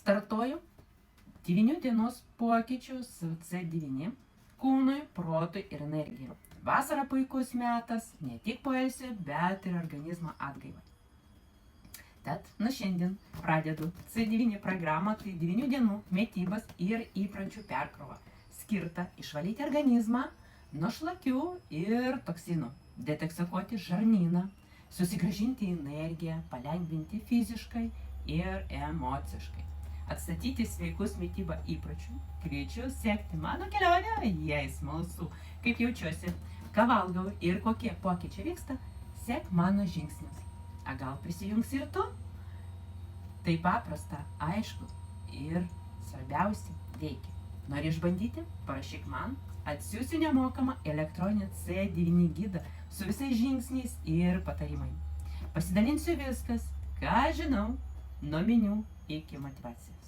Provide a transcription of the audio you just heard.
Startuoju 9 dienos pokyčių su C9 kūnui, protui ir energijai. Vasara puikus metas ne tik poilsiui, bet ir organizmo atgaivai. Tad nuo šiandien pradedu C9 programą, tai 9 dienų mitybos ir įpročių perkrova, skirta išvalyti organizmą nuo šlakių ir toksinų, detoksikuoti žarnyną, susigrąžinti energiją, palengvinti fiziškai ir emociškai, atstatyti sveikus mitybą įpročių. Kviečiu sekti mano kelionę, jei smalsu, kaip jaučiuosi, ką valgau ir kokie pokyčiai vyksta, sek mano žingsnius. A gal prisijungsi ir tu? Tai paprasta, aišku ir svarbiausia veikia. Nori išbandyti? Parašyk man, atsiųsiu nemokamą elektroninį C9 gidą su visais žingsniais ir patarimai. Pasidalinsiu viskas, ką žinau, nuo meniu iki motyvacijos.